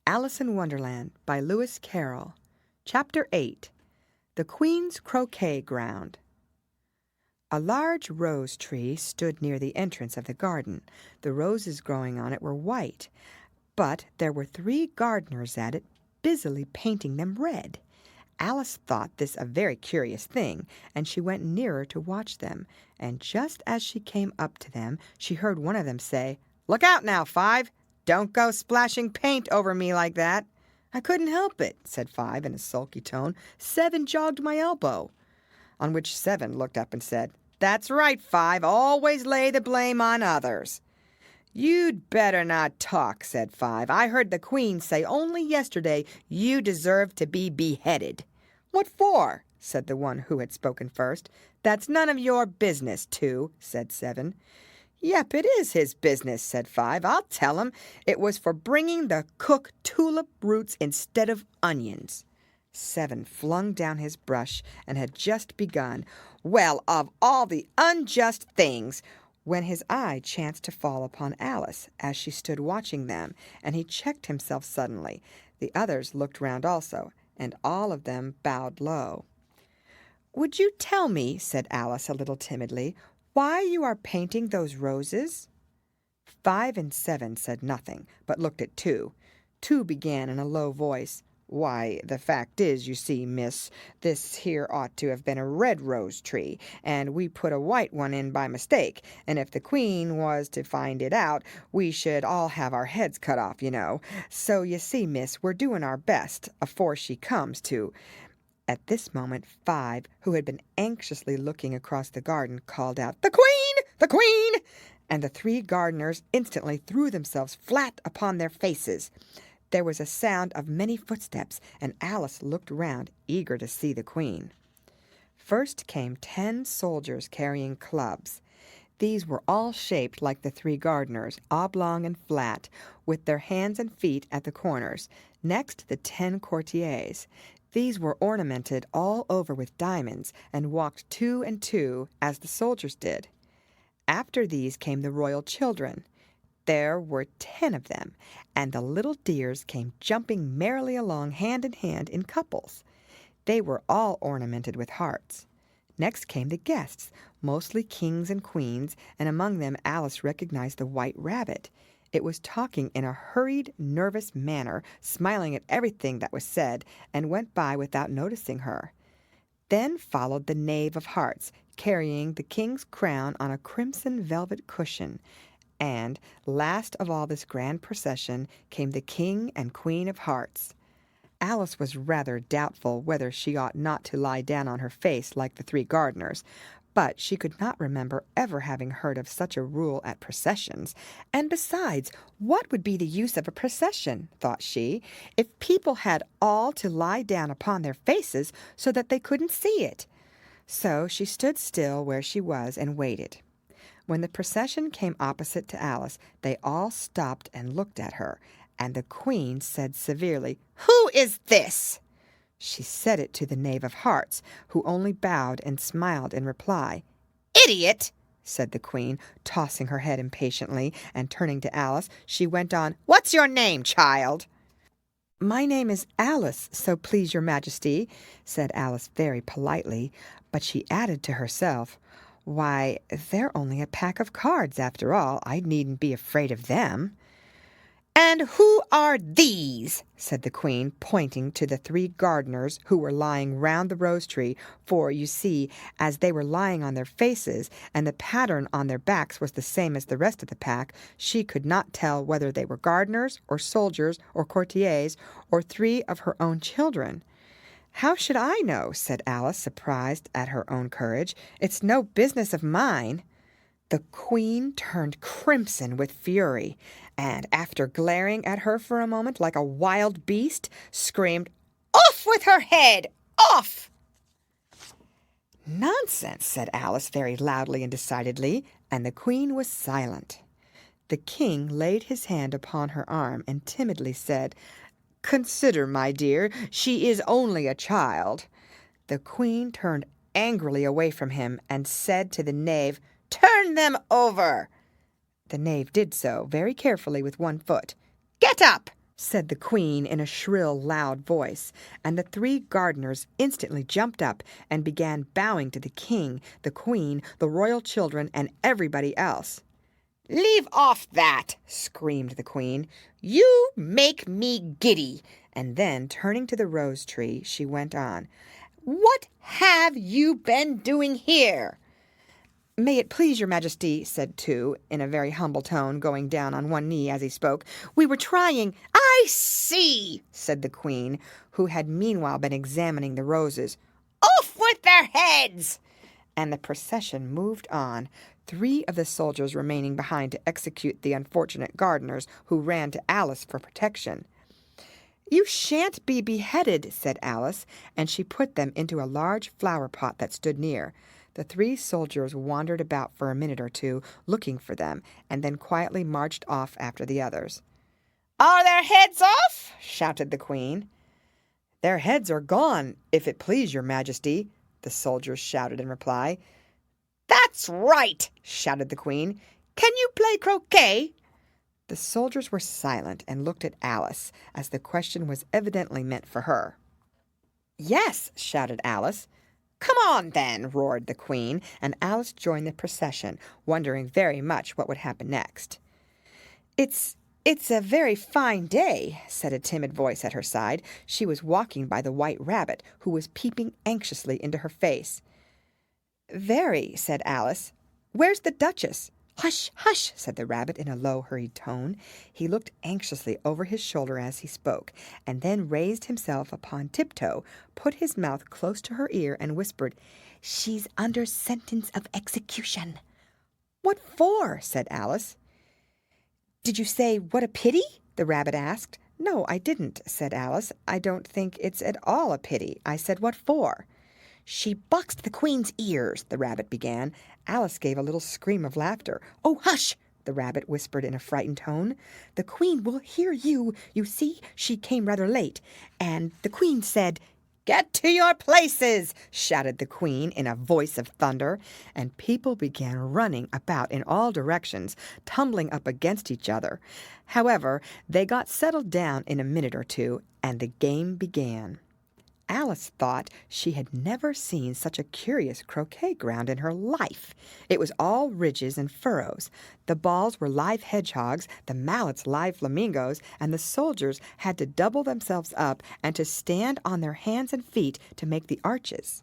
Alice in Wonderland by Lewis Carroll. Chapter 8. The Queen's Croquet Ground. A large rose tree stood near the entrance of the garden. The roses growing on it were white, but there were 3 gardeners at it, busily painting them red. Alice thought this a very curious thing, and she went nearer to watch them, and just as she came up to them, she heard one of them say, "Look out now, Five! Don't go splashing paint over me like that." "I couldn't help it," said Five in a sulky tone. "Seven jogged my elbow." On which Seven looked up and said, "That's right, Five. Always lay the blame on others." "You'd better not talk," said Five. "I heard the Queen say only yesterday you deserved to be beheaded." "What for?" said the one who had spoken first. "That's none of your business, Two," said Seven. "Yep, it is his business," said Five. "I'll tell him. It was for bringing the cook tulip roots instead of onions." Seven flung down his brush and had just begun, "Well, of all the unjust things," when his eye chanced to fall upon Alice as she stood watching them, and he checked himself suddenly. The others looked round also, and all of them bowed low. "Would you tell me," said Alice a little timidly, "why you are painting those roses?" 5 and 7 said nothing, but looked at Two. Two began in a low voice, "Why, the fact is, you see, miss, this here ought to have been a red rose tree, and we put a white one in by mistake, and if the Queen was to find it out, we should all have our heads cut off, you know. So, you see, miss, we're doing our best, afore she comes to—" At this moment, Five, who had been anxiously looking across the garden, called out, "The Queen! The Queen!" And the 3 gardeners instantly threw themselves flat upon their faces. There was a sound of many footsteps, and Alice looked round, eager to see the Queen. First came 10 soldiers carrying clubs. These were all shaped like the 3 gardeners, oblong and flat, with their hands and feet at the corners. Next, the 10 courtiers. These were ornamented all over with diamonds, and walked 2 and 2, as the soldiers did. After these came the royal children. There were 10 of them, and the little dears came jumping merrily along hand in hand in couples. They were all ornamented with hearts. Next came the guests, mostly kings and queens, and among them Alice recognized the white rabbit. It was talking in a hurried, nervous manner, smiling at everything that was said, and went by without noticing her. Then followed the knave of hearts, carrying the king's crown on a crimson velvet cushion. And, last of all this grand procession, came the king and queen of hearts. Alice was rather doubtful whether she ought not to lie down on her face like the 3 gardeners, but she could not remember ever having heard of such a rule at processions. And besides, what would be the use of a procession, thought she, if people had all to lie down upon their faces so that they couldn't see it? So she stood still where she was and waited. When the procession came opposite to Alice, they all stopped and looked at her, and the Queen said severely, "Who is this?" She said it to the knave of hearts, who only bowed and smiled in reply. "Idiot!" said the Queen, tossing her head impatiently, and turning to Alice, she went on, "What's your name, child?" "My name is Alice, so please your Majesty," said Alice very politely, but she added to herself, "Why, they're only a pack of cards, after all. I needn't be afraid of them." "And who are these?" said the Queen, pointing to the 3 gardeners who were lying round the rose tree, for, you see, as they were lying on their faces, and the pattern on their backs was the same as the rest of the pack, she could not tell whether they were gardeners, or soldiers, or courtiers, or 3 of her own children. "How should I know?" said Alice, surprised at her own courage. "It's no business of mine." The Queen turned crimson with fury, and, after glaring at her for a moment like a wild beast, screamed, "Off with her head! Off!" "Nonsense!" said Alice very loudly and decidedly, and the Queen was silent. The King laid his hand upon her arm and timidly said, "Consider, my dear, she is only a child." The Queen turned angrily away from him and said to the knave, "Turn them over." The knave did so, very carefully with one foot. "Get up!" said the Queen in a shrill, loud voice, and the 3 gardeners instantly jumped up and began bowing to the King, the Queen, the royal children, and everybody else. "Leave off that!" screamed the Queen. "You make me giddy!" And then, turning to the rose tree, she went on. "What have you been doing here?" "May it please your Majesty," said two, in a very humble tone, going down on one knee as he spoke, "we were trying—" "I see," said the Queen, who had meanwhile been examining the roses. "Off with their heads!" And the procession moved on, 3 of the soldiers remaining behind to execute the unfortunate gardeners, who ran to Alice for protection. "You shan't be beheaded," said Alice, and she put them into a large flower pot that stood near. The 3 soldiers wandered about for a minute or two, looking for them, and then quietly marched off after the others. "Are their heads off?" shouted the Queen. "Their heads are gone, if it please your Majesty," the soldiers shouted in reply. "That's right," shouted the Queen. "Can you play croquet?" The soldiers were silent and looked at Alice, as the question was evidently meant for her. "Yes," shouted Alice. "Come on, then," roared the Queen, and Alice joined the procession, wondering very much what would happen next. It's a very fine day," said a timid voice at her side. She was walking by the White Rabbit, who was peeping anxiously into her face. "Very," said Alice. "Where's the Duchess?" "Hush, hush," said the Rabbit in a low, hurried tone. He looked anxiously over his shoulder as he spoke, and then raised himself upon tiptoe, put his mouth close to her ear, and whispered, "She's under sentence of execution." "What for?" said Alice. "Did you say, 'What a pity'?" the Rabbit asked. "No, I didn't," said Alice. "I don't think it's at all a pity. I said, 'What for?'" "She boxed the Queen's ears," the Rabbit began. Alice gave a little scream of laughter. "Oh, hush!" the Rabbit whispered in a frightened tone. "The Queen will hear you. You see, she came rather late, and the Queen said—" "Get to your places!" shouted the Queen in a voice of thunder, and people began running about in all directions, tumbling up against each other. However, they got settled down in a minute or two, and the game began. Alice thought she had never seen such a curious croquet ground in her life. It was all ridges and furrows. The balls were live hedgehogs, the mallets live flamingos, and the soldiers had to double themselves up and to stand on their hands and feet to make the arches.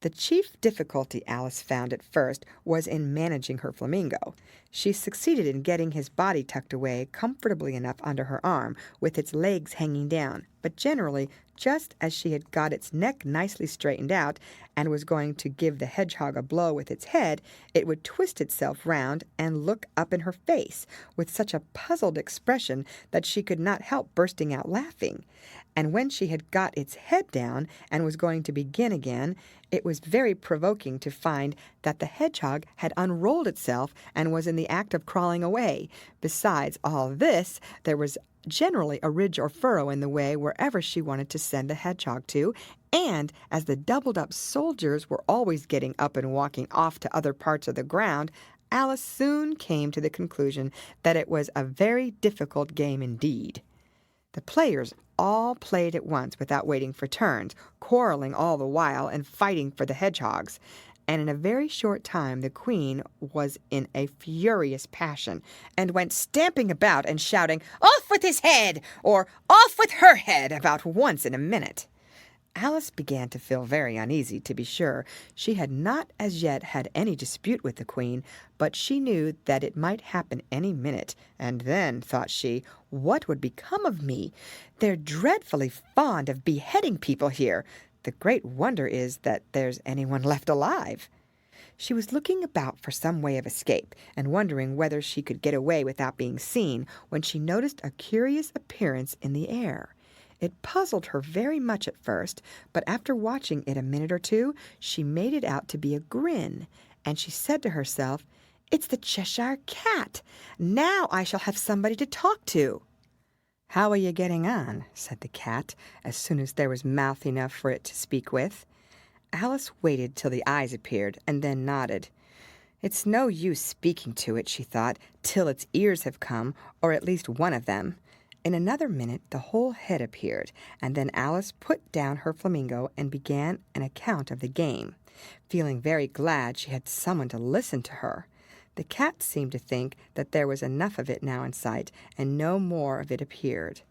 The chief difficulty Alice found at first was in managing her flamingo. She succeeded in getting his body tucked away comfortably enough under her arm, with its legs hanging down, but generally, just as she had got its neck nicely straightened out and was going to give the hedgehog a blow with its head, it would twist itself round and look up in her face with such a puzzled expression that she could not help bursting out laughing. And when she had got its head down and was going to begin again, it was very provoking to find that the hedgehog had unrolled itself and was in the act of crawling away. Besides all this, there was generally a ridge or furrow in the way wherever she wanted to send the hedgehog to, and as the doubled-up soldiers were always getting up and walking off to other parts of the ground, Alice soon came to the conclusion that it was a very difficult game indeed. The players all played at once without waiting for turns, quarreling all the while and fighting for the hedgehogs. And in a very short time the Queen was in a furious passion, and went stamping about and shouting, "Off with his head!" or "Off with her head!" about once in a minute. Alice began to feel very uneasy, to be sure. She had not as yet had any dispute with the Queen, but she knew that it might happen any minute, and then, thought she, what would become of me? They're dreadfully fond of beheading people here. The great wonder is that there's anyone left alive. She was looking about for some way of escape, and wondering whether she could get away without being seen, when she noticed a curious appearance in the air. It puzzled her very much at first, but after watching it a minute or two, she made it out to be a grin, and she said to herself, "It's the Cheshire Cat. Now I shall have somebody to talk to." "How are you getting on?" said the cat, as soon as there was mouth enough for it to speak with. Alice waited till the eyes appeared, and then nodded. "It's no use speaking to it," she thought, "till its ears have come, or at least one of them." In another minute the whole head appeared, and then Alice put down her flamingo and began an account of the game, feeling very glad she had someone to listen to her. The cat seemed to think that there was enough of it now in sight, and no more of it appeared.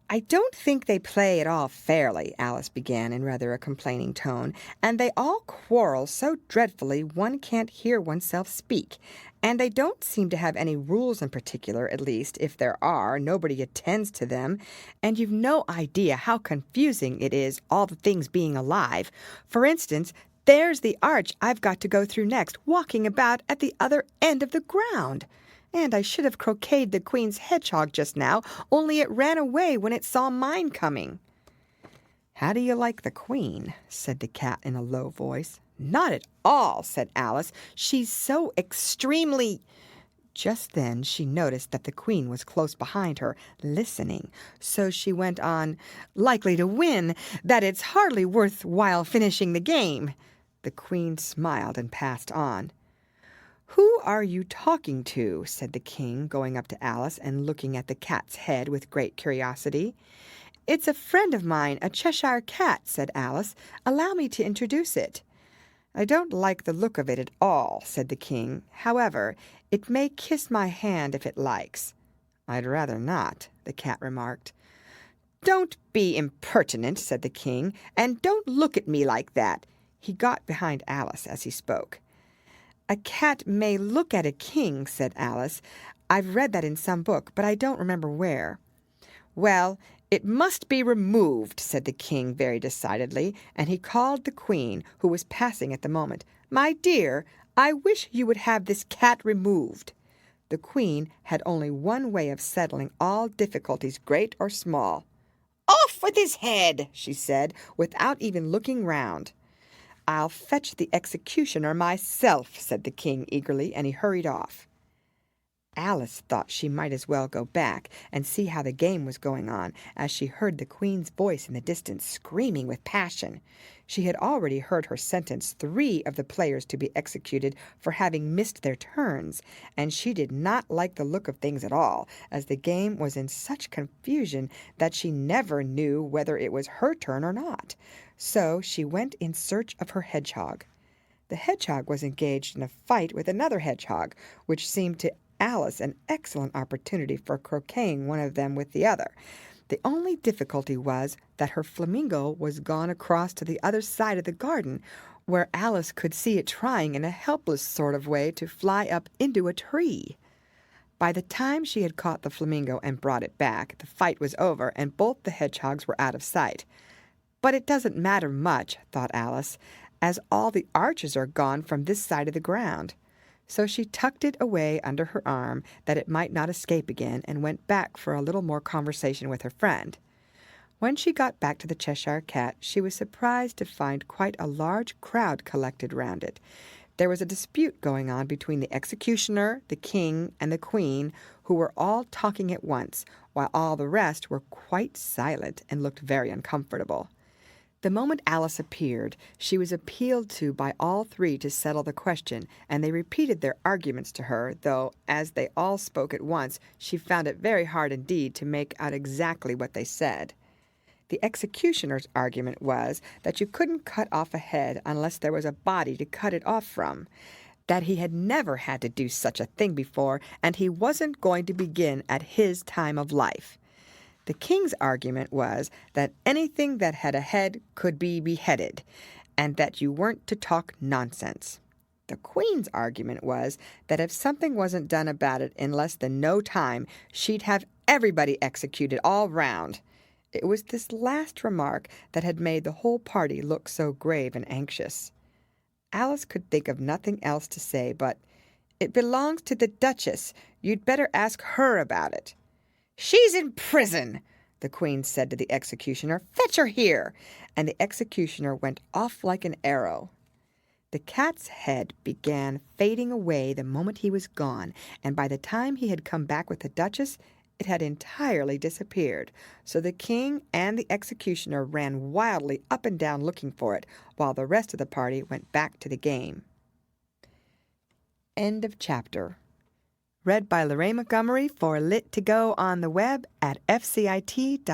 "I don't think they play at all fairly," Alice began in rather a complaining tone, "and they all quarrel so dreadfully one can't hear oneself speak. And they don't seem to have any rules in particular, at least, if there are, nobody attends to them, and you've no idea how confusing it is, all the things being alive. For instance, there's the arch I've got to go through next, walking about at the other end of the ground. And I should have croqueted the Queen's hedgehog just now, only it ran away when it saw mine coming." "How do you like the Queen?" said the cat in a low voice. "Not at all," said Alice. "She's so extremely—" Just then she noticed that the Queen was close behind her, listening, so she went on, "Likely to win, that it's hardly worth while finishing the game." The Queen smiled and passed on. "Who are you talking to?" said the King, going up to Alice and looking at the cat's head with great curiosity. "It's a friend of mine, a Cheshire cat," said Alice. "Allow me to introduce it." "I don't like the look of it at all," said the King. "However, it may kiss my hand if it likes." "I'd rather not," the cat remarked. "Don't be impertinent," said the King, "and don't look at me like that." He got behind Alice as he spoke. "A cat may look at a king," said Alice. "I've read that in some book, but I don't remember where." "Well, it must be removed," said the King very decidedly, and he called the Queen, who was passing at the moment. "My dear, I wish you would have this cat removed." The Queen had only one way of settling all difficulties, great or small. "Off with his head," she said, without even looking round. "I'll fetch the executioner myself," said the King eagerly, and he hurried off. Alice thought she might as well go back and see how the game was going on, as she heard the Queen's voice in the distance screaming with passion. She had already heard her sentence 3 of the players to be executed for having missed their turns, and she did not like the look of things at all, as the game was in such confusion that she never knew whether it was her turn or not. So she went in search of her hedgehog. The hedgehog was engaged in a fight with another hedgehog, which seemed to Alice an excellent opportunity for croqueting one of them with the other. The only difficulty was that her flamingo was gone across to the other side of the garden, where Alice could see it trying in a helpless sort of way to fly up into a tree. By the time she had caught the flamingo and brought it back, the fight was over, and both the hedgehogs were out of sight. "But it doesn't matter much," thought Alice, "as all the arches are gone from this side of the ground." So she tucked it away under her arm that it might not escape again, and went back for a little more conversation with her friend. When she got back to the Cheshire Cat, she was surprised to find quite a large crowd collected round it. There was a dispute going on between the executioner, the King, and the Queen, who were all talking at once, while all the rest were quite silent and looked very uncomfortable. The moment Alice appeared, she was appealed to by all 3 to settle the question, and they repeated their arguments to her, though, as they all spoke at once, she found it very hard indeed to make out exactly what they said. The executioner's argument was that you couldn't cut off a head unless there was a body to cut it off from, that he had never had to do such a thing before, and he wasn't going to begin at his time of life. The King's argument was that anything that had a head could be beheaded, and that you weren't to talk nonsense. The Queen's argument was that if something wasn't done about it in less than no time, she'd have everybody executed all round. It was this last remark that had made the whole party look so grave and anxious. Alice could think of nothing else to say but, "It belongs to the Duchess. You'd better ask her about it." "She's in prison," the Queen said to the executioner. "Fetch her here." And the executioner went off like an arrow. The cat's head began fading away the moment he was gone, and by the time he had come back with the Duchess, it had entirely disappeared. So the King and the executioner ran wildly up and down looking for it, while the rest of the party went back to the game. End of chapter. Read by Lorraine Montgomery for Lit to Go on the web at fcit.usf.edu.